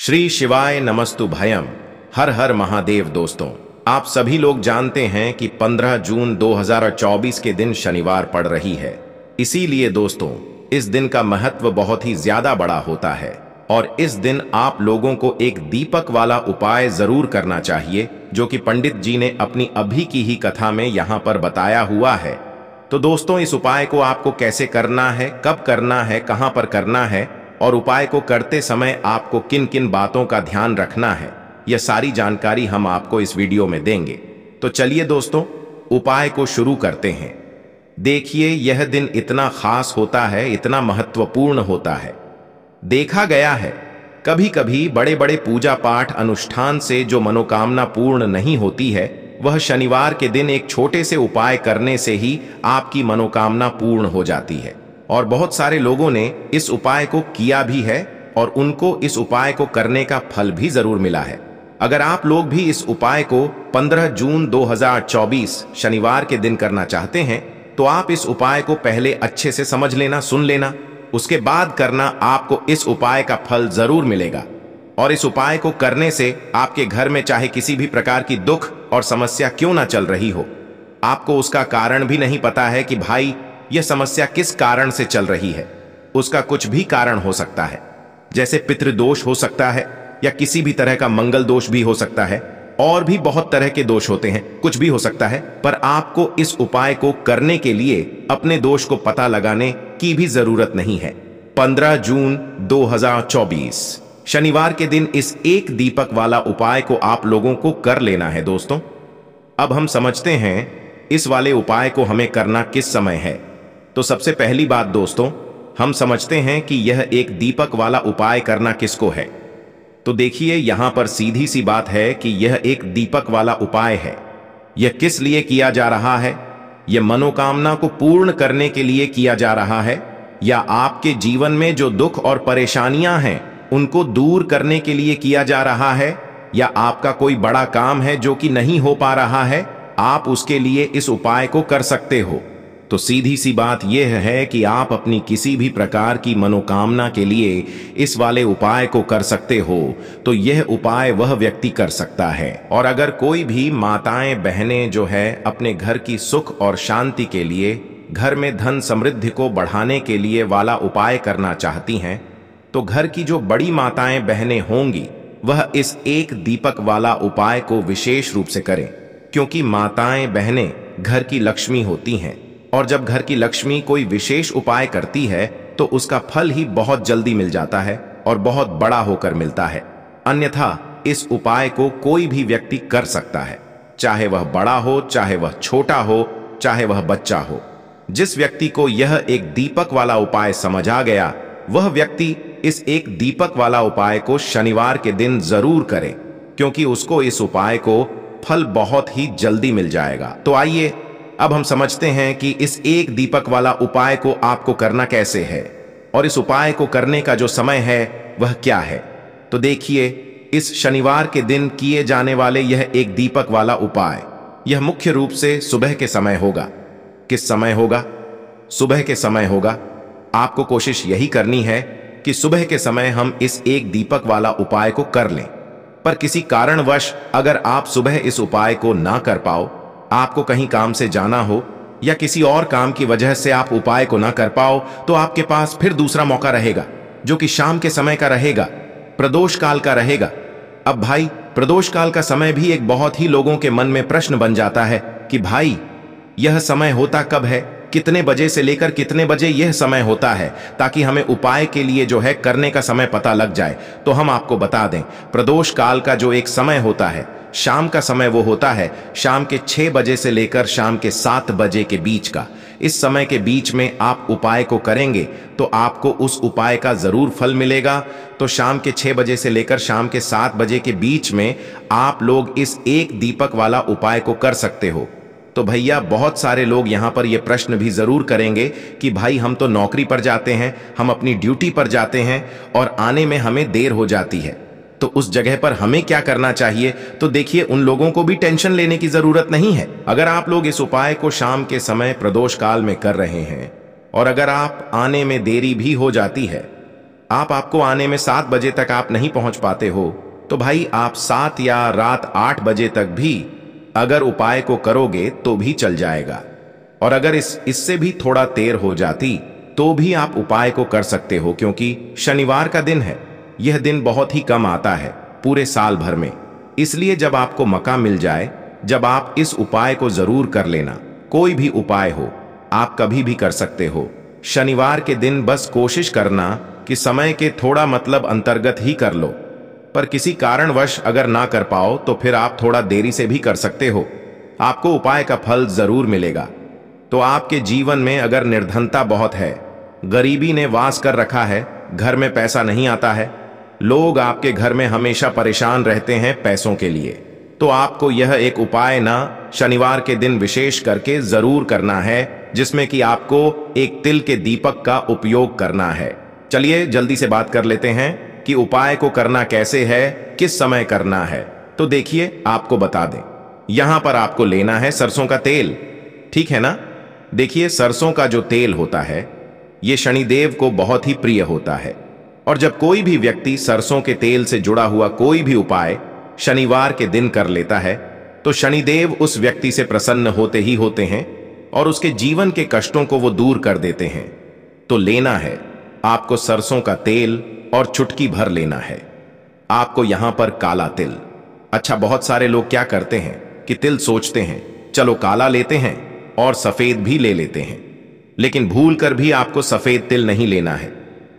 श्री शिवाय नमस्तु भयम। हर हर महादेव। दोस्तों, आप सभी लोग जानते हैं कि 15 जून 2024 के दिन शनिवार पड़ रही है। इसीलिए दोस्तों, इस दिन का महत्व बहुत ही ज्यादा बड़ा होता है और इस दिन आप लोगों को एक दीपक वाला उपाय जरूर करना चाहिए, जो कि पंडित जी ने अपनी अभी की ही कथा में यहाँ पर बताया हुआ है। तो दोस्तों, इस उपाय को आपको कैसे करना है, कब करना है, कहाँ पर करना है और उपाय को करते समय आपको किन किन बातों का ध्यान रखना है, यह सारी जानकारी हम आपको इस वीडियो में देंगे। तो चलिए दोस्तों, उपाय को शुरू करते हैं। देखिए, यह दिन इतना खास होता है, इतना महत्वपूर्ण होता है। देखा गया है कभी कभी बड़े बड़े पूजा पाठ अनुष्ठान से जो मनोकामना पूर्ण नहीं होती है, वह शनिवार के दिन एक छोटे से उपाय करने से ही आपकी मनोकामना पूर्ण हो जाती है। और बहुत सारे लोगों ने इस उपाय को किया भी है और उनको इस उपाय को करने का फल भी जरूर मिला है। अगर आप लोग भी इस उपाय को 15 जून 2024 शनिवार के दिन करना चाहते हैं, तो आप इस उपाय को पहले अच्छे से समझ लेना, सुन लेना, उसके बाद करना। आपको इस उपाय का फल जरूर मिलेगा। और इस उपाय को करने से आपके घर में चाहे किसी भी प्रकार की दुख और समस्या क्यों ना चल रही हो, आपको उसका कारण भी नहीं पता है कि भाई यह समस्या किस कारण से चल रही है। उसका कुछ भी कारण हो सकता है, जैसे पितृदोष हो सकता है या किसी भी तरह का मंगल दोष भी हो सकता है, और भी बहुत तरह के दोष होते हैं, कुछ भी हो सकता है। पर आपको इस उपाय को करने के लिए अपने दोष को पता लगाने की भी जरूरत नहीं है। 15 जून 2024 शनिवार के दिन इस एक दीपक वाला उपाय को आप लोगों को कर लेना है। दोस्तों, अब हम समझते हैं इस वाले उपाय को हमें करना किस समय है। तो सबसे पहली बात दोस्तों, हम समझते हैं कि यह एक दीपक वाला उपाय करना किसको है। तो देखिए, यहां पर सीधी सी बात है कि यह एक दीपक वाला उपाय है। यह किस लिए किया जा रहा है? यह मनोकामना को पूर्ण करने के लिए किया जा रहा है, या आपके जीवन में जो दुख और परेशानियां हैं उनको दूर करने के लिए किया जा रहा है, या आपका कोई बड़ा काम है जो कि नहीं हो पा रहा है, आप उसके लिए इस उपाय को कर सकते हो। तो सीधी सी बात यह है कि आप अपनी किसी भी प्रकार की मनोकामना के लिए इस वाले उपाय को कर सकते हो। तो यह उपाय वह व्यक्ति कर सकता है। और अगर कोई भी माताएं बहनें जो है अपने घर की सुख और शांति के लिए, घर में धन समृद्धि को बढ़ाने के लिए वाला उपाय करना चाहती हैं, तो घर की जो बड़ी माताएं बहनें होंगी वह इस एक दीपक वाला उपाय को विशेष रूप से करें, क्योंकि माताएं बहनें घर की लक्ष्मी होती हैं। और जब घर की लक्ष्मी कोई विशेष उपाय करती है तो उसका फल ही बहुत जल्दी मिल जाता है और बहुत बड़ा होकर मिलता है। अन्यथा इस उपाय को कोई भी व्यक्ति कर सकता है, चाहे वह बड़ा हो, चाहे वह छोटा हो, चाहे वह बच्चा हो। जिस व्यक्ति को यह एक दीपक वाला उपाय समझ आ गया, वह व्यक्ति इस एक दीपक वाला उपाय को शनिवार के दिन जरूर करे, क्योंकि उसको इस उपाय को फल बहुत ही जल्दी मिल जाएगा। तो आइए अब हम समझते हैं कि इस एक दीपक वाला उपाय को आपको करना कैसे है और इस उपाय को करने का जो समय है वह क्या है। तो देखिए, इस शनिवार के दिन किए जाने वाले यह एक दीपक वाला उपाय, यह मुख्य रूप से सुबह के समय होगा। किस समय होगा? सुबह के समय होगा। आपको कोशिश यही करनी है कि सुबह के समय हम इस एक दीपक वाला उपाय को कर लें। पर किसी कारणवश अगर आप सुबह इस उपाय को ना कर पाओ, आपको कहीं काम से जाना हो या किसी और काम की वजह से आप उपाय को ना कर पाओ, तो आपके पास फिर दूसरा मौका रहेगा, जो कि शाम के समय का रहेगा, प्रदोष काल का रहेगा। अब भाई, प्रदोष काल का समय भी एक बहुत ही लोगों के मन में प्रश्न बन जाता है कि भाई यह समय होता कब है, कितने बजे से लेकर कितने बजे यह समय होता है, ताकि हमें उपाय के लिए जो है करने का समय पता लग जाए। तो हम आपको बता दें, प्रदोष काल का जो एक समय होता है, शाम का समय, वो होता है शाम के 6 बजे से लेकर शाम के 7 बजे के बीच का। इस समय के बीच में आप उपाय को करेंगे तो आपको उस उपाय का जरूर फल मिलेगा। तो शाम के 6 बजे से लेकर शाम के 7 बजे के बीच में आप लोग इस एक दीपक वाला उपाय को कर सकते हो। तो भैया, बहुत सारे लोग यहाँ पर यह प्रश्न भी जरूर करेंगे कि भाई हम तो नौकरी पर जाते हैं, हम अपनी ड्यूटी पर जाते हैं और आने में हमें देर हो जाती है, तो उस जगह पर हमें क्या करना चाहिए। तो देखिए, उन लोगों को भी टेंशन लेने की जरूरत नहीं है। अगर आप लोग इस उपाय को शाम के समय प्रदोष काल में कर रहे हैं और अगर आप आने में देरी भी हो जाती है, आपको आने में 7 बजे तक आप नहीं पहुंच पाते हो, तो भाई आप 7 या रात 8 बजे तक भी अगर उपाय को करोगे तो भी चल जाएगा। और अगर इससे भी थोड़ा देर हो जाती तो भी आप उपाय को कर सकते हो, क्योंकि शनिवार का दिन है। यह दिन बहुत ही कम आता है पूरे साल भर में, इसलिए जब आपको मौका मिल जाए, जब आप इस उपाय को जरूर कर लेना। कोई भी उपाय हो, आप कभी भी कर सकते हो। शनिवार के दिन बस कोशिश करना कि समय के थोड़ा अंतर्गत ही कर लो, पर किसी कारणवश अगर ना कर पाओ तो फिर आप थोड़ा देरी से भी कर सकते हो। आपको उपाय का फल जरूर मिलेगा। तो आपके जीवन में अगर निर्धनता बहुत है, गरीबी ने वास कर रखा है, घर में पैसा नहीं आता है, लोग आपके घर में हमेशा परेशान रहते हैं पैसों के लिए, तो आपको यह एक उपाय ना शनिवार के दिन विशेष करके जरूर करना है, जिसमें कि आपको एक तिल के दीपक का उपयोग करना है। चलिए जल्दी से बात कर लेते हैं कि उपाय को करना कैसे है, किस समय करना है। तो देखिए आपको बता दें, यहां पर आपको लेना है सरसों का तेल, ठीक है ना। देखिए सरसों का जो तेल होता है ये शनिदेव को बहुत ही प्रिय होता है, और जब कोई भी व्यक्ति सरसों के तेल से जुड़ा हुआ कोई भी उपाय शनिवार के दिन कर लेता है तो शनिदेव उस व्यक्ति से प्रसन्न होते ही होते हैं और उसके जीवन के कष्टों को वो दूर कर देते हैं। तो लेना है आपको सरसों का तेल और चुटकी भर लेना है आपको यहां पर काला तिल। अच्छा, बहुत सारे लोग क्या करते हैं कि तिल सोचते हैं चलो काला लेते हैं और सफेद भी ले लेते हैं, लेकिन भूल कर भी आपको सफेद तिल नहीं लेना है,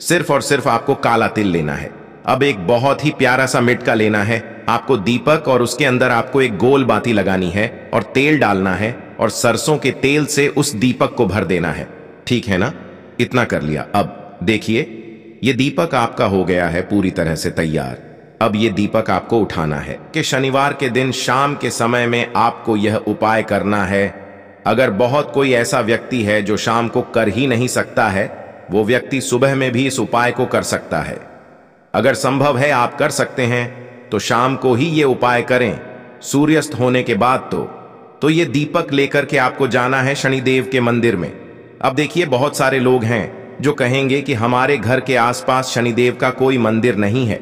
सिर्फ और सिर्फ आपको काला तिल लेना है। अब एक बहुत ही प्यारा सा मिटका लेना है आपको, दीपक, और उसके अंदर आपको एक गोल बाती लगानी है और तेल डालना है और सरसों के तेल से उस दीपक को भर देना है, ठीक है ना। इतना कर लिया। अब देखिए ये दीपक आपका हो गया है पूरी तरह से तैयार। अब ये दीपक आपको उठाना है कि शनिवार के दिन शाम के समय में आपको यह उपाय करना है। अगर बहुत कोई ऐसा व्यक्ति है जो शाम को कर ही नहीं सकता है, वो व्यक्ति सुबह में भी इस उपाय को कर सकता है। अगर संभव है आप कर सकते हैं तो शाम को ही ये उपाय करें, सूर्यास्त होने के बाद। तो ये दीपक लेकर के आपको जाना है शनिदेव के मंदिर में। अब देखिए बहुत सारे लोग हैं जो कहेंगे कि हमारे घर के आसपास शनिदेव का कोई मंदिर नहीं है।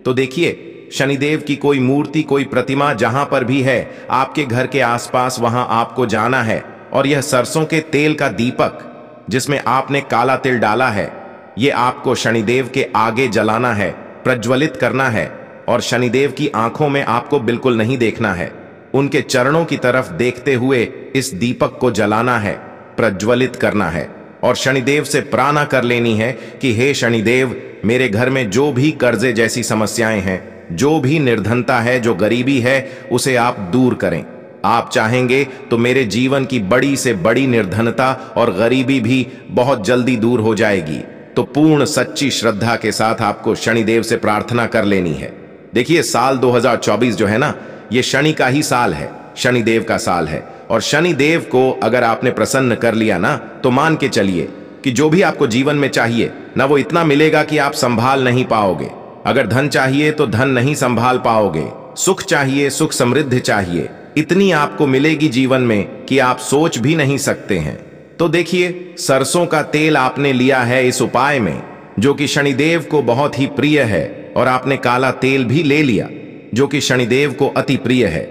तो देखिए शनिदेव की कोई मूर्ति, कोई प्रतिमा जहां पर भी है आपके घर के आसपास, वहां आपको जाना है और यह सरसों के तेल का दीपक जिसमें आपने काला तिल डाला है, ये आपको शनिदेव के आगे जलाना है, प्रज्वलित करना है। और शनिदेव की आंखों में आपको बिल्कुल नहीं देखना है, उनके चरणों की तरफ देखते हुए इस दीपक को जलाना है, प्रज्वलित करना है और शनिदेव से प्रार्थना कर लेनी है कि हे शनिदेव, मेरे घर में जो भी कर्जे जैसी समस्याएं हैं, जो भी निर्धनता है, जो गरीबी है, उसे आप दूर करें। आप चाहेंगे तो मेरे जीवन की बड़ी से बड़ी निर्धनता और गरीबी भी बहुत जल्दी दूर हो जाएगी। तो पूर्ण सच्ची श्रद्धा के साथ आपको शनिदेव से प्रार्थना कर लेनी है। देखिए साल 2024 जो है ना, ये शनि का ही साल है, शनिदेव का साल है, और शनिदेव को अगर आपने प्रसन्न कर लिया ना, तो मान के चलिए कि जो भी आपको जीवन में चाहिए ना, वो इतना मिलेगा कि आप संभाल नहीं पाओगे। अगर धन चाहिए तो धन नहीं संभाल पाओगे, सुख चाहिए, सुख समृद्धि चाहिए, इतनी आपको मिलेगी जीवन में कि आप सोच भी नहीं सकते हैं। तो देखिए सरसों का तेल आपने लिया है इस उपाय में, जो कि शनिदेव को बहुत ही प्रिय है, और आपने काला तेल भी ले लिया जो कि शनिदेव को अति प्रिय है।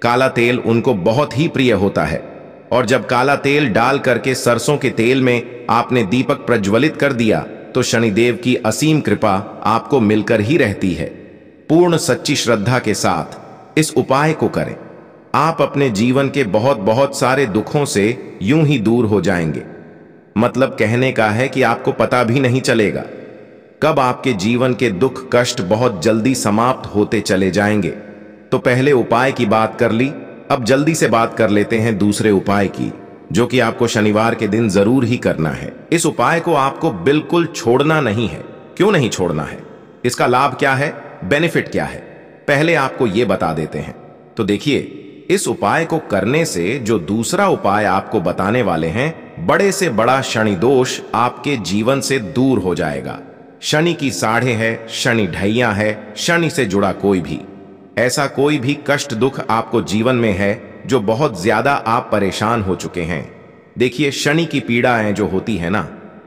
काला तेल उनको बहुत ही प्रिय होता है, और जब काला तेल डाल करके सरसों के तेल में आपने दीपक प्रज्वलित कर दिया तो शनिदेव की असीम कृपा आपको मिलकर ही रहती है। पूर्ण सच्ची श्रद्धा के साथ इस उपाय को करें, आप अपने जीवन के बहुत बहुत सारे दुखों से यूं ही दूर हो जाएंगे। मतलब कहने का है कि आपको पता भी नहीं चलेगा कब आपके जीवन के दुख कष्ट बहुत जल्दी समाप्त होते चले जाएंगे। तो पहले उपाय की बात कर ली, अब जल्दी से बात कर लेते हैं दूसरे उपाय की, जो कि आपको शनिवार के दिन जरूर ही करना है। इस उपाय को आपको बिल्कुल छोड़ना नहीं है। क्यों नहीं छोड़ना है? इसका लाभ क्या है, बेनिफिट क्या है, पहले आपको यह बता देते हैं। तो देखिए इस उपाय को करने से जो दूसरा उपाय आपको बताने वाले हैं, बड़े से बड़ा शनि दोष आपके जीवन से दूर हो जाएगा। शनि की साढ़े है, शनि ढैया है, शनि से जुड़ा कोई भी ऐसा कोई भी कष्ट दुख आपको जीवन में है जो बहुत ज्यादा आप परेशान हो चुके हैं। देखिए शनि की पीड़ाएं जो होती है ना,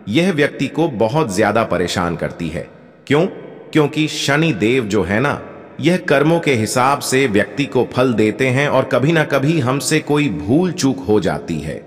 यह व्यक्ति को बहुत ज्यादा परेशान करती है। क्यों? क्योंकि शनि देव जो है ना, यह कर्मों के हिसाब से व्यक्ति को फल देते हैं और कभी ना कभी हमसे कोई भूल चूक हो जाती है।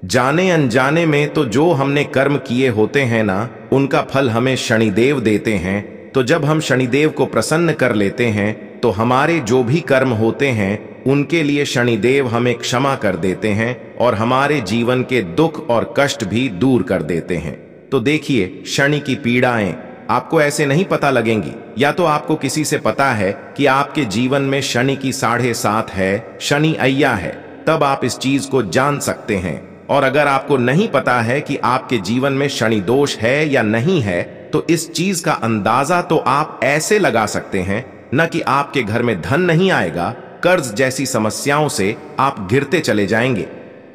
जाने अनजाने में तो जो हमने कर्म किए होते हैं ना, उनका फल हमें शनिदेव देते हैं। तो जब हम शनिदेव को प्रसन्न कर लेते हैं तो हमारे जो भी कर्म होते हैं उनके लिए शनिदेव हमें क्षमा कर देते हैं और हमारे जीवन के दुख और कष्ट भी दूर कर देते हैं। तो देखिए, शनि की पीड़ाएं आपको ऐसे नहीं पता लगेंगी। या तो आपको किसी से पता है कि आपके जीवन में शनि की 7.5 है, शनि अय्या है, तब आप इस चीज को जान सकते हैं। और अगर आपको नहीं पता है कि आपके जीवन में शनि दोष है या नहीं है, तो इस चीज का अंदाजा तो आप ऐसे लगा सकते हैं न कि आपके घर में धन नहीं आएगा, कर्ज जैसी समस्याओं से आप घिरते चले जाएंगे।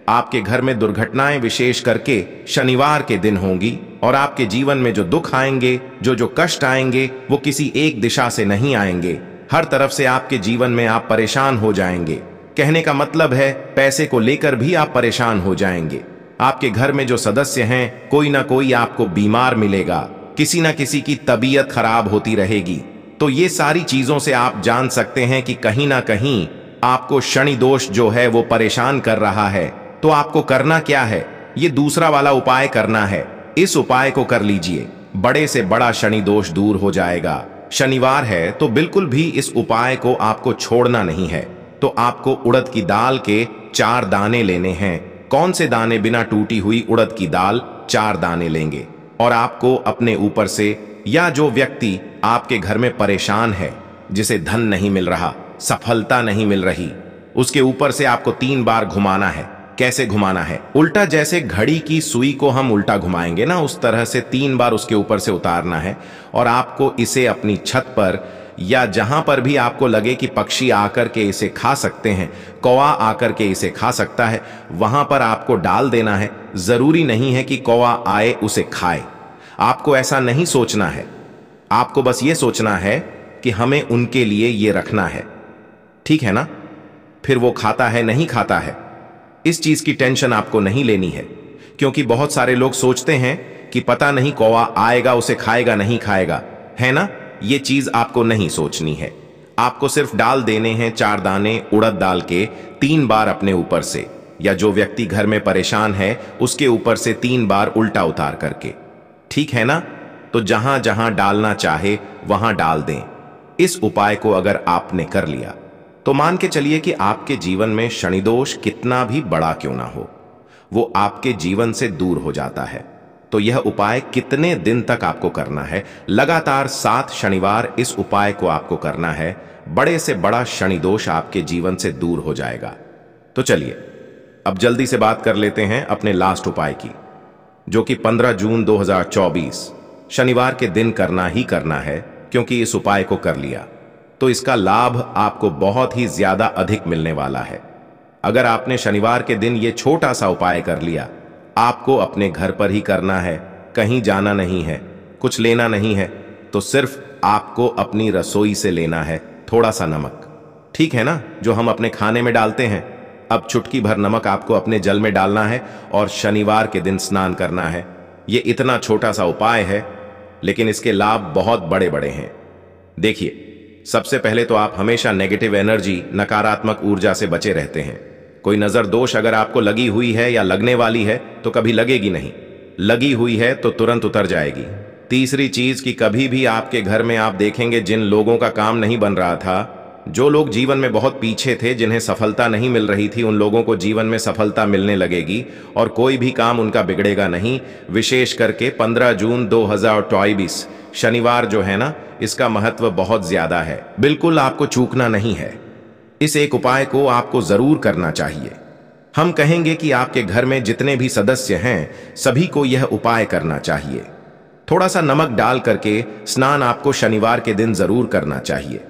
आपके घर में दुर्घटनाएं विशेष करके शनिवार के दिन होंगी और आपके जीवन में जो दुख आएंगे, जो कष्ट आएंगे, वो किसी एक दिशा से नहीं आएंगे। हर तरफ से आपके जीवन में आप परेशान हो जाएंगे। कहने का मतलब है, पैसे को लेकर भी आप परेशान हो जाएंगे। आपके घर में जो सदस्य हैं, कोई ना कोई आपको बीमार मिलेगा, किसी ना किसी की तबीयत खराब होती रहेगी। तो ये सारी चीजों से आप जान सकते हैं कि कहीं ना कहीं आपको शनि दोष जो है वो परेशान कर रहा है। तो आपको करना क्या है? ये दूसरा वाला उपाय करना है। इस उपाय को कर लीजिए, बड़े से बड़ा शनि दोष दूर हो जाएगा। शनिवार है तो बिल्कुल भी इस उपाय को आपको छोड़ना नहीं है। तो आपको उड़द की दाल के 4 दाने लेने हैं। कौन से दाने? बिना टूटी हुई उड़द की दाल 4 दाने लेंगे और आपको अपने ऊपर से, या जो व्यक्ति आपके घर में परेशान है, जिसे धन नहीं मिल रहा, सफलता नहीं मिल रही, उसके ऊपर से आपको 3 बार घुमाना है। कैसे घुमाना है? उल्टा, जैसे घड़ी की सुई को हम उल्टा घुमाएंगे ना, उस तरह से 3 बार उसके ऊपर से उतारना है। और आपको इसे अपनी छत पर या जहां पर भी आपको लगे कि पक्षी आकर के इसे खा सकते हैं, कौवा आकर के इसे खा सकता है, वहां पर आपको डाल देना है। जरूरी नहीं है कि कौवा आए उसे खाए, आपको ऐसा नहीं सोचना है। आपको बस ये सोचना है कि हमें उनके लिए ये रखना है, ठीक है ना? फिर वो खाता है नहीं खाता है, इस चीज की टेंशन आपको नहीं लेनी है। क्योंकि बहुत सारे लोग सोचते हैं कि पता नहीं कौवा आएगा, उसे खाएगा नहीं खाएगा, है ना? ये चीज आपको नहीं सोचनी है। आपको सिर्फ डाल देने हैं 4 दाने उड़द दाल के 3 बार अपने ऊपर से, या जो व्यक्ति घर में परेशान है उसके ऊपर से 3 बार उल्टा उतार करके, ठीक है ना? तो जहां जहां डालना चाहे वहां डाल दें। इस उपाय को अगर आपने कर लिया तो मान के चलिए कि आपके जीवन में शनि दोष कितना भी बड़ा क्यों ना हो, वो आपके जीवन से दूर हो जाता है। तो यह उपाय कितने दिन तक आपको करना है? लगातार 7 शनिवार इस उपाय को आपको करना है। बड़े से बड़ा शनि दोष आपके जीवन से दूर हो जाएगा। तो चलिए अब जल्दी से बात कर लेते हैं अपने लास्ट उपाय की, जो कि 15 जून 2024 शनिवार के दिन करना ही करना है। क्योंकि इस उपाय को कर लिया तो इसका लाभ आपको बहुत ही ज्यादा अधिक मिलने वाला है। अगर आपने शनिवार के दिन ये छोटा सा उपाय कर लिया, आपको अपने घर पर ही करना है, कहीं जाना नहीं है, कुछ लेना नहीं है, तो सिर्फ आपको अपनी रसोई से लेना है थोड़ा सा नमक, ठीक है ना, जो हम अपने खाने में डालते हैं। अब चुटकी भर नमक आपको अपने जल में डालना है और शनिवार के दिन स्नान करना है। ये इतना छोटा सा उपाय है, लेकिन इसके लाभ बहुत बड़े बड़े हैं। देखिए, सबसे पहले तो आप हमेशा नेगेटिव एनर्जी, नकारात्मक ऊर्जा से बचे रहते हैं। कोई नजर दोष अगर आपको लगी हुई है या लगने वाली है तो कभी लगेगी नहीं, लगी हुई है तो तुरंत उतर जाएगी। तीसरी चीज कि कभी भी आपके घर में आप देखेंगे जिन लोगों का काम नहीं बन रहा था, जो लोग जीवन में बहुत पीछे थे, जिन्हें सफलता नहीं मिल रही थी, उन लोगों को जीवन में सफलता मिलने लगेगी और कोई भी काम उनका बिगड़ेगा नहीं। विशेष करके 15 जून 2024 शनिवार जो है ना, इसका महत्व बहुत ज्यादा है। बिल्कुल आपको चूकना नहीं है। इस एक उपाय को आपको जरूर करना चाहिए। हम कहेंगे कि आपके घर में जितने भी सदस्य हैं सभी को यह उपाय करना चाहिए। थोड़ा सा नमक डाल करके स्नान आपको शनिवार के दिन जरूर करना चाहिए।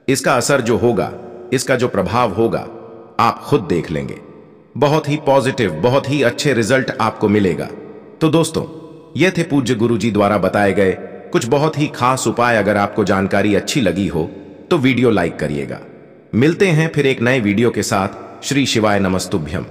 इसका असर जो होगा, इसका जो प्रभाव होगा, आप खुद देख लेंगे। बहुत ही पॉजिटिव, बहुत ही अच्छे रिजल्ट आपको मिलेगा। तो दोस्तों, ये थे पूज्य गुरुजी द्वारा बताए गए कुछ बहुत ही खास उपाय। अगर आपको जानकारी अच्छी लगी हो तो वीडियो लाइक करिएगा। मिलते हैं फिर एक नए वीडियो के साथ। श्री शिवाय नमस्तुभ्यम।